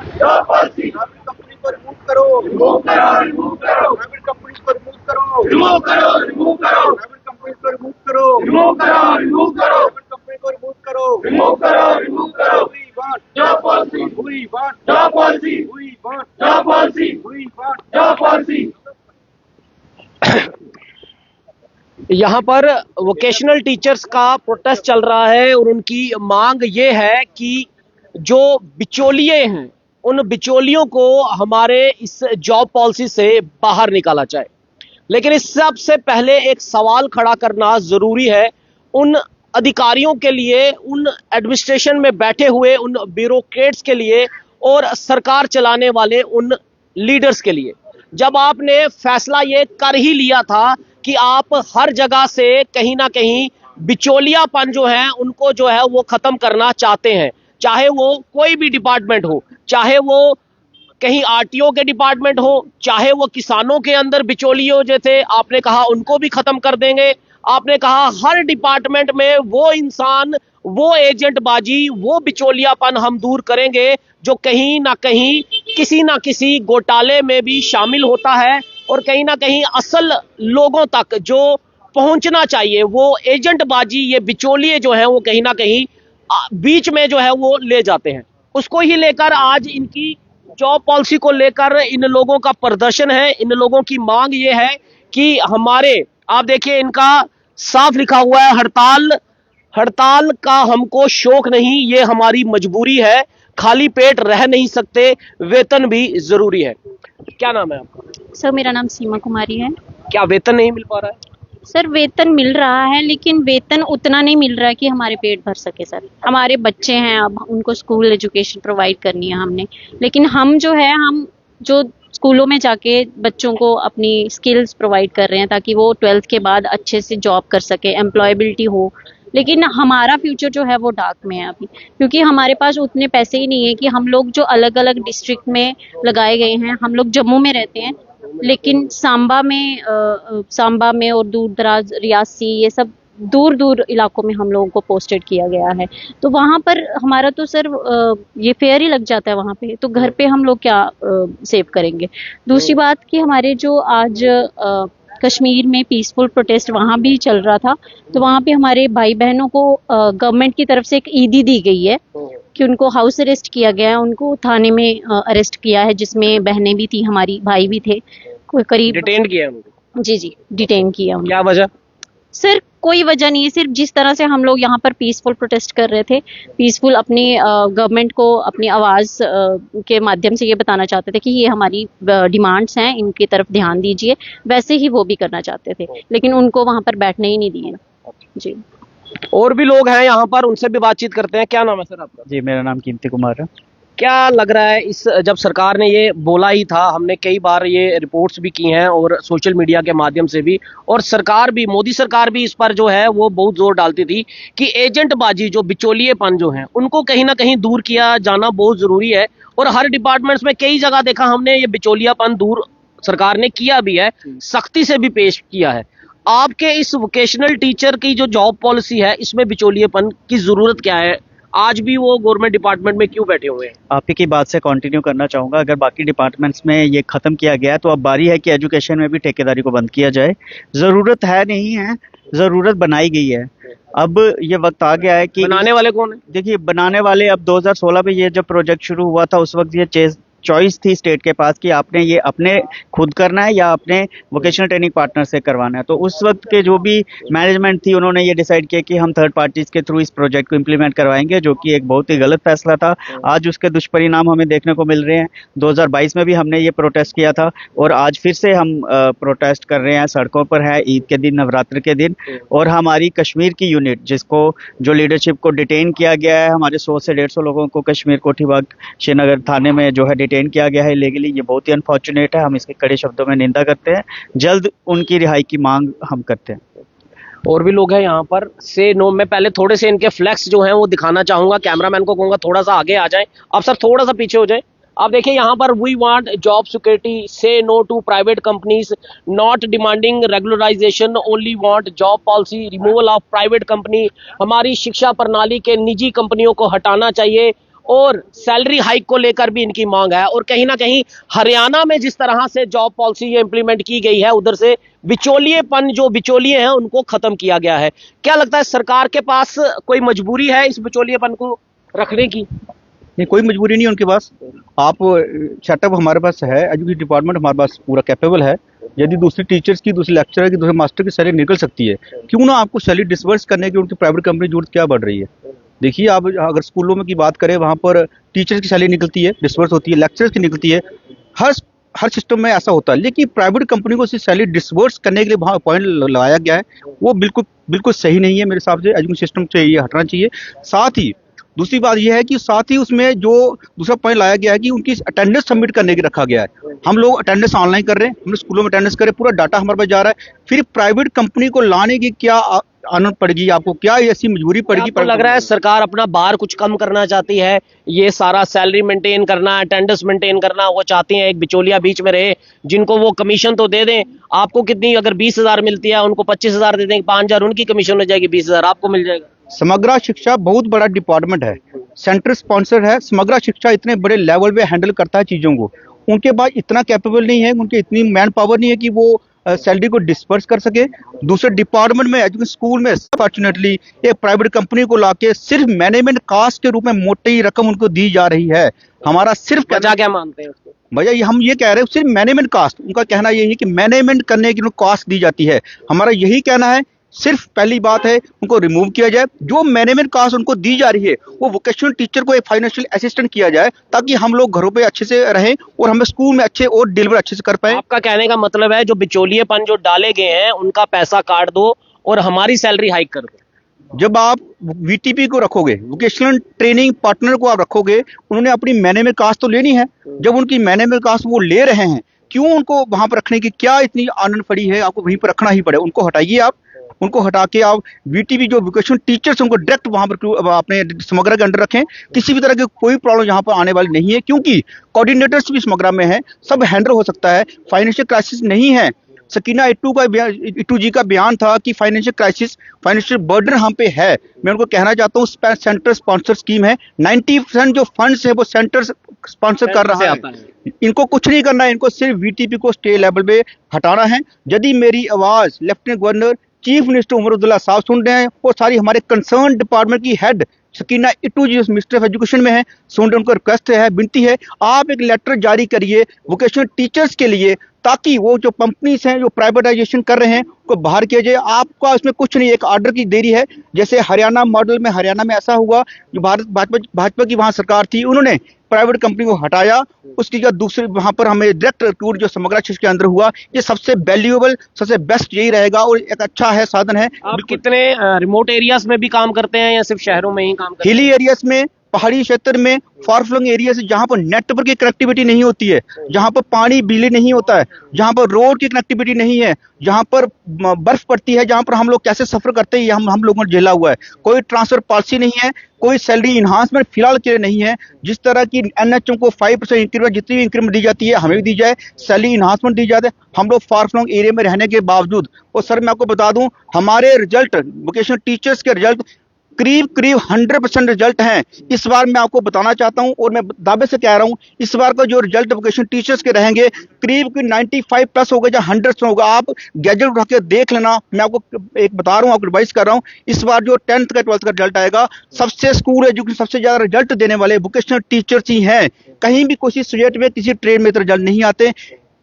Job policy company को remove करो, remove करो, रिमूव करो, प्राइवेट कंपनी को रिमूव करो, रिमूव करो, रिमूव करो, प्राइवेट कंपनी को रिमूव करो, रिमूव करो, रिमूव करो, प्राइवेट कंपनी को रिमूव करो, रिमूव करो, रिमूव करो। We want job policy, we want job policy, we want job policy, we want job policy. यहाँ पर वोकेशनल टीचर्स का प्रोटेस्ट चल रहा है और उनकी मांग ये है कि जो बिचौलिए हैं उन बिचौलियों को हमारे इस जॉब पॉलिसी से बाहर निकाला जाए। लेकिन इस सबसे पहले एक सवाल खड़ा करना जरूरी है उन अधिकारियों के लिए, उन एडमिनिस्ट्रेशन में बैठे हुए उन ब्यूरोक्रेट्स के लिए और सरकार चलाने वाले उन लीडर्स के लिए। जब आपने फैसला ये कर ही लिया था कि आप हर जगह से कहीं ना कहीं बिचौलियापन जो है उनको जो है वो खत्म करना चाहते हैं, चाहे वो कोई भी डिपार्टमेंट हो, चाहे वो कहीं आरटीओ के डिपार्टमेंट हो, चाहे वो किसानों के अंदर बिचौलियों जैसे आपने कहा उनको भी खत्म कर देंगे। आपने कहा हर डिपार्टमेंट में वो इंसान, वो एजेंटबाजी, वो बिचौलियापन हम दूर करेंगे जो कहीं ना कहीं किसी ना किसी घोटाले में भी शामिल होता है और कहीं ना कहीं असल लोगों तक जो पहुंचना चाहिए वो एजेंटबाजी, ये बिचौलिए जो है वो कहीं ना कहीं बीच में जो है वो ले जाते हैं। उसको ही लेकर आज इनकी जॉब पॉलिसी को लेकर इन लोगों का प्रदर्शन है। इन लोगों की मांग ये है कि हमारे, आप देखिए इनका साफ लिखा हुआ है, हड़ताल का हमको शौक नहीं, ये हमारी मजबूरी है, खाली पेट रह नहीं सकते, वेतन भी जरूरी है। क्या नाम है आपका? सर मेरा नाम सीमा कुमारी है। क्या वेतन नहीं मिल पा रहा है? सर वेतन मिल रहा है लेकिन वेतन उतना नहीं मिल रहा है कि हमारे पेट भर सके। सर हमारे बच्चे हैं, अब उनको स्कूल एजुकेशन प्रोवाइड करनी है हमने, लेकिन हम जो स्कूलों में जाके बच्चों को अपनी स्किल्स प्रोवाइड कर रहे हैं ताकि वो 12th के बाद अच्छे से जॉब कर सके, एम्प्लॉयबिलिटी हो, लेकिन हमारा फ्यूचर जो है वो डार्क में है अभी, क्योंकि हमारे पास उतने पैसे ही नहीं है कि हम लोग जो अलग अलग डिस्ट्रिक्ट में लगाए गए हैं, हम लोग जम्मू में रहते हैं लेकिन सांबा में और दूर दराज रियासी, ये सब दूर दूर इलाकों में हम लोगों को पोस्टेड किया गया है। तो वहाँ पर हमारा तो सर ये फेयर ही लग जाता है वहाँ पे, तो घर पे हम लोग क्या सेव करेंगे। दूसरी बात कि हमारे जो आज कश्मीर में पीसफुल प्रोटेस्ट वहाँ भी चल रहा था, तो वहाँ पे हमारे भाई बहनों को गवर्नमेंट की तरफ से एक ईदी दी गई है कि उनको हाउस अरेस्ट किया गया है, उनको थाने में अरेस्ट किया है, जिसमें बहनें भी थी, हमारी भाई भी थे, कोई करीब डिटेन किया उनको। जी डिटेन किया उनको। क्या वजह? सर कोई वजह नहीं है, सिर्फ जिस तरह से हम लोग यहाँ पर पीसफुल प्रोटेस्ट कर रहे थे, पीसफुल अपनी गवर्नमेंट को अपनी आवाज़ के माध्यम से ये बताना चाहते थे कि ये हमारी डिमांड्स हैं, इनकी तरफ ध्यान दीजिए, वैसे ही वो भी करना चाहते थे, लेकिन उनको वहाँ पर बैठने ही नहीं दिए। जी और भी लोग हैं यहाँ पर, उनसे भी बातचीत करते हैं। क्या नाम है सर आपका? जी मेरा नाम कीमती कुमार है। क्या लग रहा है इस, जब सरकार ने ये बोला ही था, हमने कई बार ये रिपोर्ट्स भी की हैं और सोशल मीडिया के माध्यम से भी, और सरकार भी, मोदी सरकार भी इस पर जो है वो बहुत जोर डालती थी कि एजेंटबाजी, जो बिचौलिएपन जो है उनको कहीं ना कहीं दूर किया जाना बहुत जरूरी है। और हर डिपार्टमेंट्स में कई जगह देखा हमने ये बिचौलियापन दूर सरकार ने किया भी है, सख्ती से भी पेश किया है। आपके इस वोकेशनल टीचर की जो जॉब पॉलिसी है इसमें बिचौलिएपन की जरूरत क्या है? आज भी वो गवर्नमेंट डिपार्टमेंट में क्यों बैठे हुए हैं? आप ही की बात से कंटिन्यू करना चाहूँगा। अगर बाकी डिपार्टमेंट्स में ये ख़त्म किया गया है तो अब बारी है कि एजुकेशन में भी ठेकेदारी को बंद किया जाए। ज़रूरत है नहीं है, ज़रूरत बनाई गई है। अब ये वक्त आ गया है कि बनाने वाले कौन है? देखिए बनाने वाले, अब 2016 में ये जब प्रोजेक्ट शुरू हुआ था उस वक्त ये चॉइस थी स्टेट के पास कि आपने ये अपने खुद करना है या अपने वोकेशनल ट्रेनिंग पार्टनर से करवाना है। तो उस वक्त के जो भी मैनेजमेंट थी उन्होंने ये डिसाइड किया कि हम थर्ड पार्टीज के थ्रू इस प्रोजेक्ट को इम्प्लीमेंट करवाएंगे, जो कि एक बहुत ही गलत फैसला था। आज उसके दुष्परिणाम हमें देखने को मिल रहे हैं। 2022 में भी हमने ये प्रोटेस्ट किया था और आज फिर से हम प्रोटेस्ट कर रहे हैं, सड़कों पर है, ईद के दिन, नवरात्र के दिन। और हमारी कश्मीर की यूनिट, जिसको जो लीडरशिप को डिटेन किया गया है, हमारे 100 से 150 लोगों को कश्मीर कोठीबाग श्रीनगर थाने में जो है डिटेन किया गया है इलीगली, ये बहुत ही अनफॉर्चुनेट है। हम इसके कड़े शब्दों में निंदा करते हैं। जल्द उनकी रिहाई की मांग हम करते हैं। और भी लोग हैं यहाँ पर। से नो, मैं पहले थोड़े से इनके फ्लैक्स जो हैं वो दिखाना चाहूंगा। कैमरामैन को कहूंगा थोड़ा सा आगे आ जाएं, आप सर थोड़ा सा पीछे हो जाएं। आप देखिए यहाँ पर, we want job security, say no to private companies, not demanding regularisation, only want job policy, removal of private company. हमारी शिक्षा प्रणाली के निजी कंपनियों को हटाना चाहिए और सैलरी हाइक को लेकर भी इनकी मांग है। और कहीं ना कहीं हरियाणा में जिस तरह से जॉब पॉलिसी ये इंप्लीमेंट की गई है, उधर से बिचौलिएपन, जो बिचौलिए हैं उनको खत्म किया गया है। क्या लगता है सरकार के पास कोई मजबूरी है इस बिचौलिएपन को रखने की? नहीं, कोई मजबूरी नहीं है उनके पास। आप सेटअप हमारे पास है, एजुकेशन डिपार्टमेंट हमारे पास पूरा कैपेबल है। यदि दूसरी टीचर्स की, दूसरे लेक्चरर की, दूसरे मास्टर की सैलरी निकल सकती है, क्यों ना आपको सैलरी डिसबर्स करने की उनकी प्राइवेट कंपनी की जरूरत क्या बढ़ रही है? देखिए, आप अगर स्कूलों में की बात करें, वहाँ पर टीचर्स की सैलरी निकलती है, डिसबर्स होती है, लेक्चरर्स की निकलती है, हर सिस्टम में ऐसा होता है। लेकिन प्राइवेट कंपनी को सैलरी डिसबर्स करने के लिए वहाँ पॉइंट लगाया गया है, वो बिल्कुल बिल्कुल सही नहीं है। मेरे हिसाब से एजुकेशन सिस्टम से ये हटना चाहिए। साथ ही दूसरी बात यह है कि साथ ही उसमें जो दूसरा पॉइंट लाया गया है कि उनकी अटेंडेंस सबमिट करने की रखा गया है। हम लोग अटेंडेंस ऑनलाइन कर रहे हैं, हमने स्कूलों में अटेंडेंस करे, पूरा डाटा हमारे पास जा रहा है। फिर प्राइवेट कंपनी को लाने की क्या आनंद पड़ेगी? आपको क्या ऐसी मजबूरी पड़ेगी? आपको लग रहा है सरकार अपना बार कुछ कम करना चाहती है? ये सारा सैलरी मेंटेन करना, अटेंडेंस मेंटेन करना वो चाहती है, एक बिचौलिया बीच में रहे जिनको वो कमीशन तो दे दें। आपको कितनी, अगर 20,000 मिलती है, उनको 25,000 दे दें, 5,000 उनकी कमीशन हो जाएगी, 20,000 आपको मिल जाएगा। समग्र शिक्षा बहुत बड़ा डिपार्टमेंट है, सेंटर स्पॉन्सर है। समग्र शिक्षा इतने बड़े लेवल पे हैंडल करता है चीजों को, उनके पास इतना कैपेबल नहीं है, उनके इतनी मैन पावर नहीं है कि वो सैलरी को डिस्पर्स कर सके। दूसरे डिपार्टमेंट में, एजुकेशन स्कूल में फॉर्चुनेटली एक प्राइवेट कंपनी को लाके सिर्फ मैनेजमेंट कास्ट के रूप में मोटी रकम उनको दी जा रही है। हमारा सिर्फ क्या मानते हैं उसको? भैया, हम ये कह रहे हैं सिर्फ मैनेजमेंट कास्ट, उनका कहना यही है कि मैनेजमेंट करने की कास्ट दी जाती है। हमारा यही कहना है, सिर्फ पहली बात है उनको रिमूव किया जाए। जो मैनेजमेंट कास्ट उनको दी जा रही है वो वोकेशनल टीचर को एक फाइनेंशियल असिस्टेंट किया जाए, ताकि हम लोग घरों पे अच्छे से रहें और हमें स्कूल में अच्छे और डिलीवर अच्छे से कर पाए। आपका कहने का मतलब है जो बिचौलिएपन जो डाले गए हैं उनका पैसा काट दो और हमारी सैलरी हाइक कर दो। जब आप वीटीपी को रखोगे, वोकेशनल ट्रेनिंग पार्टनर को आप रखोगे, उन्होंने अपनी मैनेजमेंट कास्ट तो लेनी है। जब उनकी मैनेजमेंट कास्ट वो ले रहे हैं, क्यों उनको वहां पर रखने की क्या इतनी आनंद पड़ी है? आपको वहीं पर रखना ही पड़े। उनको हटाइए, आप उनको हटा के आप वीटीवी जो वोकेशनल टीचर्स उनको डायरेक्ट वहां पर अपने समग्र के अंडर रखें। किसी भी तरह की कोई प्रॉब्लम यहाँ पर आने वाली नहीं है, क्योंकि कोऑर्डिनेटर्स भी समग्र में है, सब हैंडल हो सकता है। फाइनेंशियल क्राइसिस नहीं है। सकीना इट्टू जी का बयान था कि फाइनेंशियल क्राइसिस, फाइनेंशियल बर्डन हम पे है। मैं उनको कहना चाहता हूँ, सेंटर स्पॉन्सर स्कीम है, 90% जो फंड्स है वो सेंटर स्पॉन्सर कर रहा है। इनको कुछ नहीं करना है, इनको सिर्फ वीटीपी को स्टेट लेवल पे हटाना है। यदि मेरी आवाज lieutenant governor, chief minister Omar Abdullah साहब सुन रहे हैं, और सारी हमारे कंसर्न डिपार्टमेंट की head Sakina Itoo ji minister of education में है, सुन रहे, उनको रिक्वेस्ट है, विनती है, आप एक लेटर जारी करिए वोकेशनल टीचर्स के लिए, ताकि वो जो कंपनीज हैं जो प्राइवेटाइजेशन कर रहे हैं को बाहर किया जाए। आपका इसमें कुछ नहीं, एक ऑर्डर की देरी है। जैसे हरियाणा मॉडल में, हरियाणा में ऐसा हुआ, जो भाजपा की वहां सरकार थी, उन्होंने प्राइवेट कंपनी को हटाया, उसकी जगह दूसरे वहां पर हमें डायरेक्ट रिक्रूट जो समग्र शिक्षा के अंदर हुआ, ये सबसे वैल्यूएबल, सबसे बेस्ट यही रहेगा और एक अच्छा है, साधन है। आप कितने रिमोट एरियाज में भी काम करते हैं या सिर्फ शहरों में ही काम करते हैं? हिली एरियाज में, पहाड़ी क्षेत्र में, फार फ्लंग एरिया से जहां पर नेटवर्क की कनेक्टिविटी नहीं होती है, जहां पर पानी बिजली नहीं होता है, जहां पर रोड की कनेक्टिविटी नहीं है, जहां पर बर्फ पड़ती है, जहां पर हम लोग कैसे सफर करते हैं, ये हम लोगों ने झेला हुआ है। कोई ट्रांसफर पॉलिसी नहीं है, कोई सैलरी इन्हांसमेंट फिलहाल के लिए नहीं है। जिस तरह की एनएचओ को 5% इंक्रीमेंट, जितनी भी इंक्रीमेंट दी जाती है हमें भी दी जाए, सैलरी इन्हांसमेंट दी जाए। हम लोग फार फ्लंग एरिया में रहने के बावजूद, और सर मैं आपको बता दूं, हमारे रिजल्ट, वोकेशनल टीचर्स के रिजल्ट करीब 100% रिजल्ट हैं। इस बार मैं आपको बताना चाहता हूं, और मैं दावे से कह रहा हूं, इस बार का जो रिजल्ट वोकेशनल टीचर्स के रहेंगे करीब 95 प्लस होगा या 100 होगा। आप गैजेट उठा के देख लेना, मैं आपको एक बता रहा हूं, आपको एडवाइस कर रहा हूं, इस बार जो 10th का 12th का रिजल्ट आएगा, सबसे स्कूल एजुकेशन सबसे ज्यादा रिजल्ट देने वाले वोकेशनल टीचर्स ही हैं। कहीं भी किसी स्टेट में, किसी ट्रेड में रिजल्ट नहीं आते।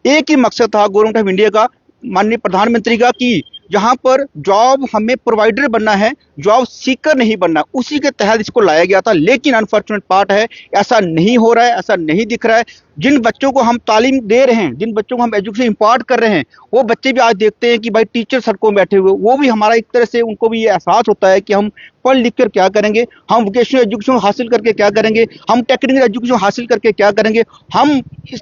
एक ही मकसद था गवर्नमेंट ऑफ इंडिया का, माननीय प्रधानमंत्री का, कि जहां पर जॉब हमें प्रोवाइडर बनना है, जॉब सीकर नहीं बनना, उसी के तहत इसको लाया गया था। लेकिन अनफॉर्चुनेट पार्ट है, ऐसा नहीं हो रहा है, ऐसा नहीं दिख रहा है। जिन बच्चों को हम तालीम दे रहे हैं, जिन बच्चों को हम एजुकेशन इम्पार्ट कर रहे हैं, वो बच्चे भी आज देखते हैं कि भाई टीचर सड़कों में बैठे हुए, वो भी हमारा एक तरह से उनको भी ये एहसास होता है कि हम पढ़ लिख कर क्या करेंगे, हम वोकेशनल एजुकेशन हासिल करके क्या करेंगे, हम टेक्निकल एजुकेशन हासिल करके क्या करेंगे। हम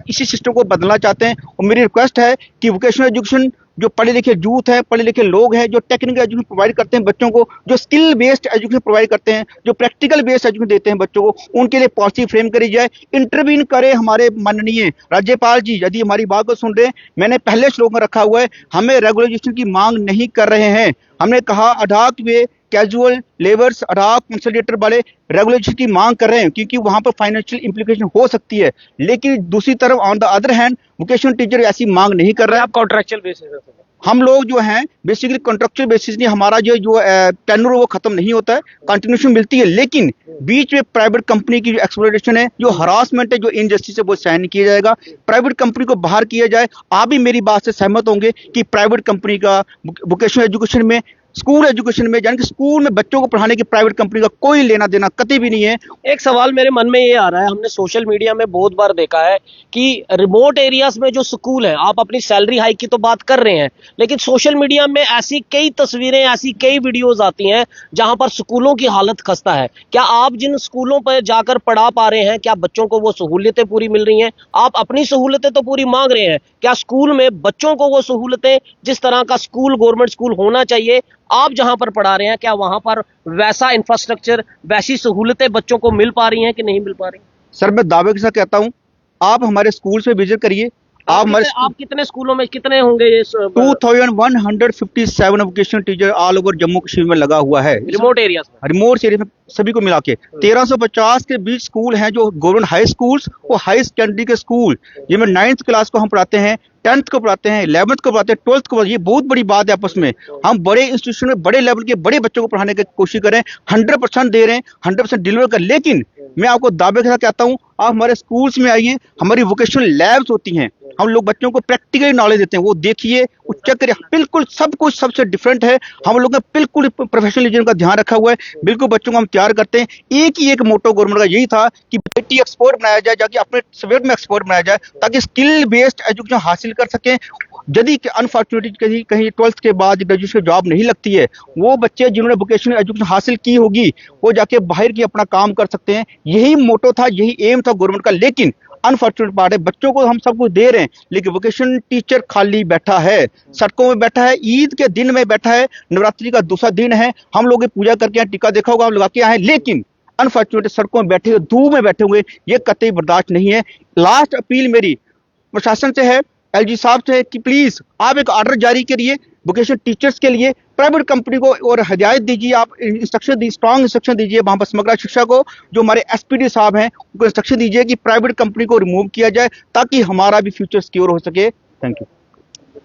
इसी सिस्टम को बदलना चाहते हैं, और मेरी रिक्वेस्ट है कि वोकेशनल एजुकेशन जो पढ़े लिखे यूथ है, पढ़े लिखे लोग हैं, जो टेक्निकल एजुकेशन प्रोवाइड करते हैं बच्चों को, जो स्किल बेस्ड एजुकेशन प्रोवाइड करते हैं, जो प्रैक्टिकल बेस्ड एजुकेशन देते हैं बच्चों को, उनके लिए पॉलिसी फ्रेम करी जाए। इंटरवीन करे हमारे माननीय राज्यपाल जी, यदि हमारी बात को सुन रहे हैं। मैंने पहले श्लोक में रखा हुआ है, हमें रेगुलराइजेशन की मांग नहीं कर रहे हैं। हमने कहा अडाप्ट वे कैजुअल लेबर्स अडाक कंसोलिडेटर वाले रेगुलेशन की मांग कर रहे हैं, क्योंकि वहां पर फाइनेंशियल इंप्लीकेशन हो सकती है। लेकिन दूसरी तरफ on the other hand vocational teacher ऐसी मांग नहीं कर रहा है। आप कॉन्ट्रेक्चुअल बेसिस पे हम लोग जो हैं बेसिकली कॉन्ट्रेक्चुअल बेसिस नहीं, हमारा जो टेन्योर वो खत्म नहीं होता है, कंटिन्यूशन मिलती है। लेकिन बीच में प्राइवेट कंपनी की जो एक्सप्लॉयटेशन है, जो हरासमेंट है, जो इनजस्टिस है, वो सहन नहीं किया जाएगा। प्राइवेट कंपनी को बाहर किया जाए। आप भी मेरी बात से सहमत होंगे कि प्राइवेट कंपनी का वोकेशनल एजुकेशन में, स्कूल एजुकेशन में, यानी कि स्कूल में बच्चों को पढ़ाने की प्राइवेट कंपनी का कोई लेना देना कतई भी नहीं है। एक सवाल मेरे मन में ये आ रहा है, हमने सोशल मीडिया में बहुत बार देखा है कि रिमोट एरियाज में जो स्कूल है, आप अपनी सैलरी हाइक की तो बात कर रहे हैं, लेकिन सोशल मीडिया में ऐसी कई तस्वीरें, ऐसी कई वीडियोस आती हैं जहां पर स्कूलों की हालत खस्ता है। क्या आप जिन स्कूलों पर जाकर पढ़ा पा रहे हैं, क्या बच्चों को वो सहूलियतें पूरी मिल रही हैं? आप अपनी सहूलतें तो पूरी मांग रहे हैं, क्या स्कूल में बच्चों को वो सहूलतें, जिस तरह का स्कूल गवर्नमेंट स्कूल होना चाहिए, आप जहां पर पढ़ा रहे हैं, क्या वहां पर वैसा इंफ्रास्ट्रक्चर, वैसी सहूलतें बच्चों को मिल पा रही हैं कि नहीं मिल पा रही? सर मैं दावे के साथ कहता हूं, आप हमारे स्कूल से विजिट करिए। आप कितने स्कूलों में कितने होंगे ये 2157 vocational teacher all over Jammu Kashmir में लगा हुआ है, रिमोट एरिया में? रिमोट एरिया में सभी को मिला के 1350 के बीच स्कूल हैं जो गवर्नमेंट हाई स्कूल्स और हाई सेकेंडरी के स्कूल, जिनमें 9th क्लास को हम पढ़ाते हैं, 10th को पढ़ाते हैं, 11th को पढ़ाते हैं, 12th को पढ़ाते हैं। ये बहुत बड़ी बात है। आपस में हम बड़े इंस्टीट्यूशन में बड़े लेवल के बड़े बच्चों को पढ़ाने की कोशिश करें, 100% दे रहे हैं, 100% डिलीवर कर। लेकिन मैं आपको दावे के साथ कहता हूं, आप हमारे स्कूल्स में आइए, हमारी वोकेशनल लैब्स होती हैं, हम लोग बच्चों को प्रैक्टिकली नॉलेज देते हैं, वो देखिए, वो चेक करिए, बिल्कुल सब कुछ सबसे डिफरेंट है। हम लोगों ने बिल्कुल प्रोफेशनलिज्म का ध्यान रखा हुआ है, बिल्कुल बच्चों को हम तैयार करते हैं। एक ही एक मोटो गवर्नमेंट का यही था कि बेटी एक्सपोर्ट बनाया जाए, जाके अपने सब्जेक्ट में एक्सपोर्ट बनाया जाए, ताकि स्किल बेस्ड एजुकेशन हासिल कर सकें। यदि अनफॉर्चुनेटली कहीं 12th के बाद ग्रेजुएशन जॉब नहीं लगती है, वो बच्चे जिन्होंने वोकेशनल एजुकेशन हासिल की होगी, वो जाके बाहर की अपना काम कर सकते हैं। यही मोटो था, यही एम था गवर्नमेंट का। लेकिन अनफॉर्चुनेट पार्ट है, बच्चों को हम सब कुछ दे रहे हैं, लेकिन वोकेशनल टीचर खाली बैठा है, सड़कों में बैठा है, ईद के दिन में बैठा है, नवरात्रि का दूसरा दिन है, हम लोग पूजा करके यहाँ टीका देखा होगा, हम लगा के आए, लेकिन अनफॉर्चुनेट सड़कों में बैठे हुए, धूप में बैठे हुए, ये कतई बर्दाश्त नहीं है। लास्ट अपील मेरी प्रशासन से है, एलजी साहब से है कि प्लीज आप एक ऑर्डर जारी करिए वोकेशनल टीचर्स के लिए, प्राइवेट कंपनी को, और हिदायत दीजिए, आप इंस्ट्रक्शन दी, स्ट्रॉन्ग इंस्ट्रक्शन दीजिए वहां पर समग्र शिक्षा को, जो हमारे एसपीडी साहब हैं, उनको इंस्ट्रक्शन दीजिए कि प्राइवेट कंपनी को रिमूव किया जाए, ताकि हमारा भी फ्यूचर सिक्योर हो सके। Thank you.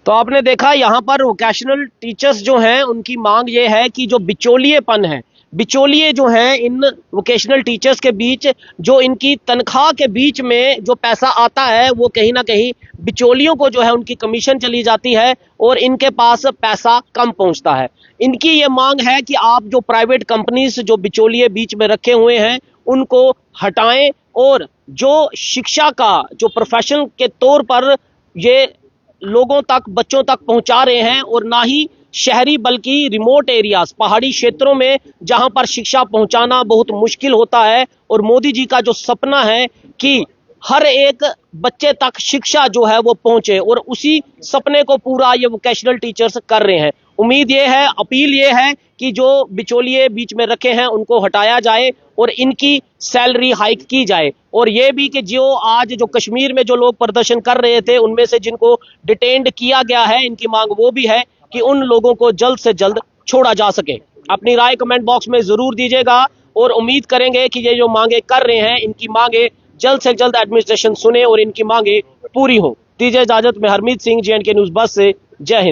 तो आपने देखा यहाँ पर वोकेशनल टीचर्स जो हैं, उनकी मांग ये है कि जो बिचौलिएपन है, बिचौलिए जो हैं इन वोकेशनल टीचर्स के बीच, जो इनकी तनख्वाह के बीच में जो पैसा आता है, वो कहीं ना कहीं बिचौलियों को जो है उनकी कमीशन चली जाती है और इनके पास पैसा कम पहुंचता है। इनकी ये मांग है कि आप जो प्राइवेट कंपनीज जो बिचौलिए बीच में रखे हुए हैं, उनको हटाएं और जो शिक्षा का जो प्रोफेशन के तौर पर ये लोगों तक, बच्चों तक पहुंचा रहे हैं, और ना ही शहरी बल्कि रिमोट एरियाज, पहाड़ी क्षेत्रों में जहां पर शिक्षा पहुंचाना बहुत मुश्किल होता है, और मोदी जी का जो सपना है कि हर एक बच्चे तक शिक्षा जो है वो पहुंचे, और उसी सपने को पूरा ये वोकेशनल टीचर्स कर रहे हैं। उम्मीद ये है, अपील ये है कि जो बिचौलिए बीच में रखे हैं उनको हटाया जाए और इनकी सैलरी हाइक की जाए। और ये भी कि जो आज जो कश्मीर में जो लोग प्रदर्शन कर रहे थे, उनमें से जिनको डिटेन्ड किया गया है, इनकी मांग वो भी है कि उन लोगों को जल्द से जल्द छोड़ा जा सके। अपनी राय कमेंट बॉक्स में जरूर दीजिएगा, और उम्मीद करेंगे कि ये जो मांगे कर रहे हैं, इनकी मांगे जल्द से जल्द एडमिनिस्ट्रेशन सुने और इनकी मांगे पूरी हो। दीजिए इजाजत में हरमीत सिंह, JNK न्यूज़ बस से। जय हिंद।